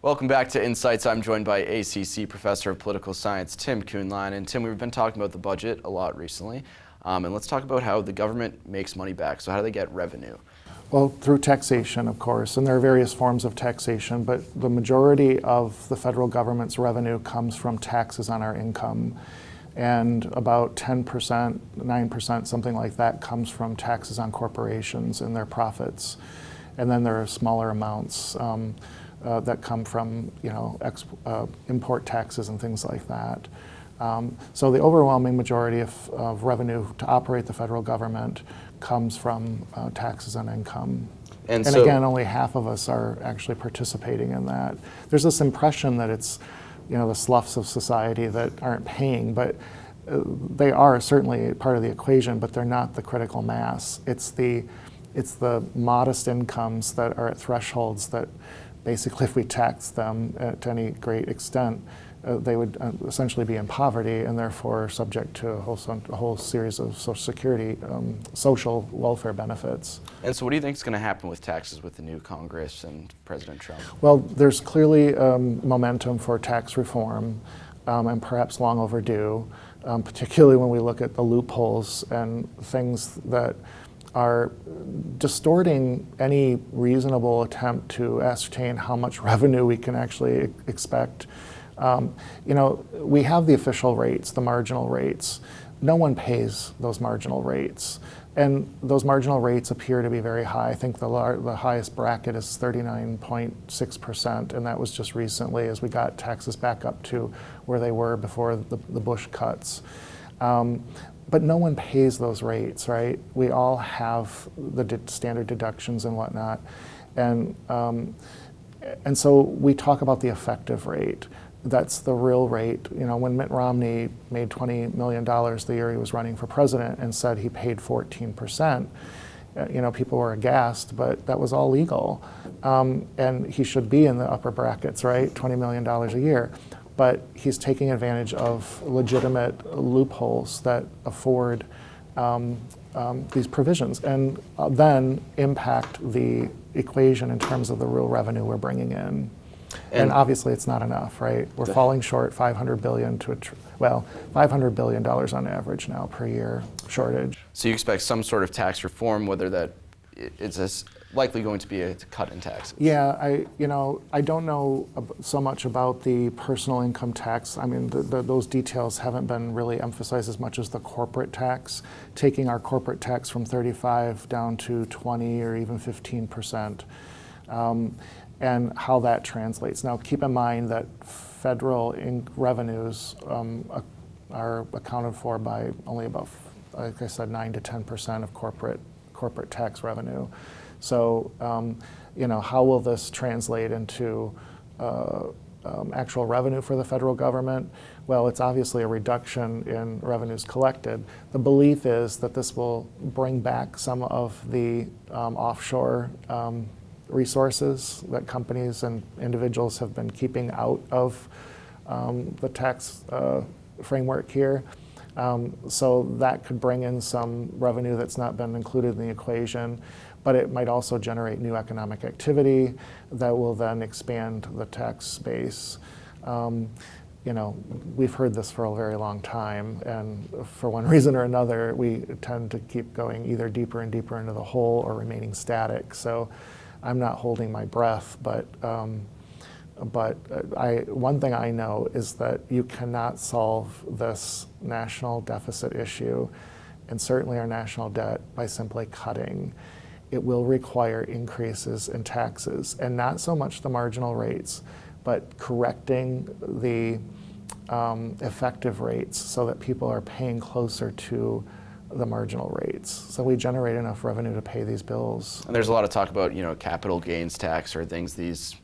Welcome back to Insights. I'm joined by ACC Professor of Political Science, Tim Kuhnlein. And Tim, we've been talking about the budget a lot recently. And let's talk about how the government makes money back. So how do they get revenue? Well, through taxation, of course, and there are various forms of taxation, but the majority of the federal government's revenue comes from taxes on our income. And about 10%, 9%, something like that, comes from taxes on corporations and their profits. And then there are smaller amounts that come from, import taxes and things like that. So the overwhelming majority of revenue to operate the federal government comes from taxes on income. And so, again, only half of us are actually participating in that. There's this impression that it's, the sloughs of society that aren't paying, but they are certainly part of the equation, but they're not the critical mass. It's the modest incomes that are at thresholds that basically, if we tax them to any great extent, they would essentially be in poverty and therefore subject to a whole series of Social Security, social welfare benefits. And so what do you think is going to happen with taxes with the new Congress and President Trump? Well, there's clearly momentum for tax reform, and perhaps long overdue, particularly when we look at the loopholes and things that are distorting any reasonable attempt to ascertain how much revenue we can actually expect. We have the official rates, the marginal rates. No one pays those marginal rates. And those marginal rates appear to be very high. I think the highest bracket is 39.6%, and that was just recently as we got taxes back up to where they were before the Bush cuts. But no one pays those rates, right? We all have the standard deductions and whatnot. And so we talk about the effective rate. That's the real rate. When Mitt Romney made $20 million the year he was running for president and said he paid 14%, people were aghast, but that was all legal. And he should be in the upper brackets, right? $20 million a year. But he's taking advantage of legitimate loopholes that afford these provisions and then impact the equation in terms of the real revenue we're bringing in. And obviously it's not enough, right? We're falling short $500 billion $500 billion on average now per year shortage. So you expect some sort of tax reform, whether that it's likely going to be a cut in taxes? Yeah, I don't know so much about the personal income tax. I mean, those details haven't been really emphasized as much as the corporate tax, taking our corporate tax from 35 down to 20 or even 15%. And how that translates. Now, keep in mind that federal revenues are accounted for by only about, like I said, 9 to 10% of corporate tax revenue. So, how will this translate into actual revenue for the federal government? Well, it's obviously a reduction in revenues collected. The belief is that this will bring back some of the offshore resources that companies and individuals have been keeping out of the tax framework here. So that could bring in some revenue that's not been included in the equation, but it might also generate new economic activity that will then expand the tax base. We've heard this for a very long time, and for one reason or another, we tend to keep going either deeper and deeper into the hole or remaining static. So I'm not holding my breath, but one thing I know is that you cannot solve this national deficit issue, and certainly our national debt, by simply cutting. It will require increases in taxes, and not so much the marginal rates, but correcting the effective rates so that people are paying closer to the marginal rates. So we generate enough revenue to pay these bills. And there's a lot of talk about, capital gains tax or things these,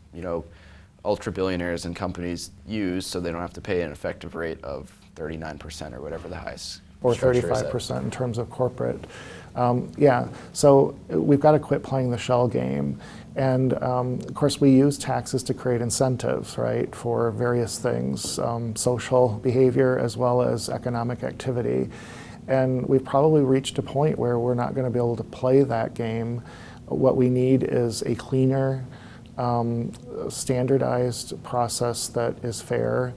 ultra billionaires and companies use so they don't have to pay an effective rate of 39% or whatever the highest. Or 35% in terms of corporate. So we've got to quit playing the shell game. And of course, we use taxes to create incentives, right, for various things, social behavior as well as economic activity. And we've probably reached a point where we're not going to be able to play that game. What we need is a cleaner, a standardized process that is fair,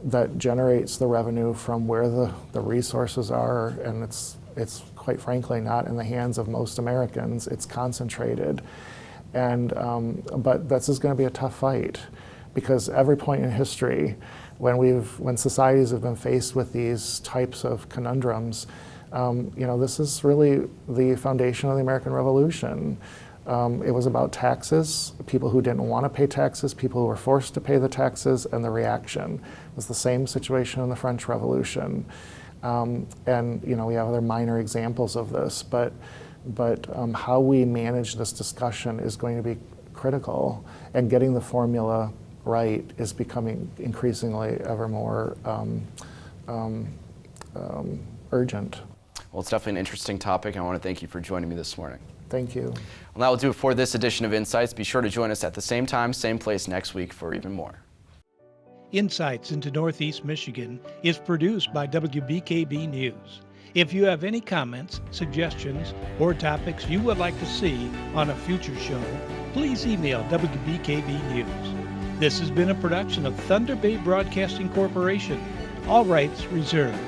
that generates the revenue from where the resources are, and it's quite frankly not in the hands of most Americans. It's concentrated, and but this is going to be a tough fight, because every point in history, when societies have been faced with these types of conundrums, this is really the foundation of the American Revolution. It was about taxes, people who didn't want to pay taxes, people who were forced to pay the taxes, and the reaction. It was the same situation in the French Revolution. And we have other minor examples of this, but how we manage this discussion is going to be critical, and getting the formula right is becoming increasingly ever more urgent. Well, it's definitely an interesting topic. I want to thank you for joining me this morning. Thank you. Well, that will do it for this edition of Insights. Be sure to join us at the same time, same place next week for even more. Insights into Northeast Michigan is produced by WBKB News. If you have any comments, suggestions, or topics you would like to see on a future show, please email WBKB News. This has been a production of Thunder Bay Broadcasting Corporation. All rights reserved.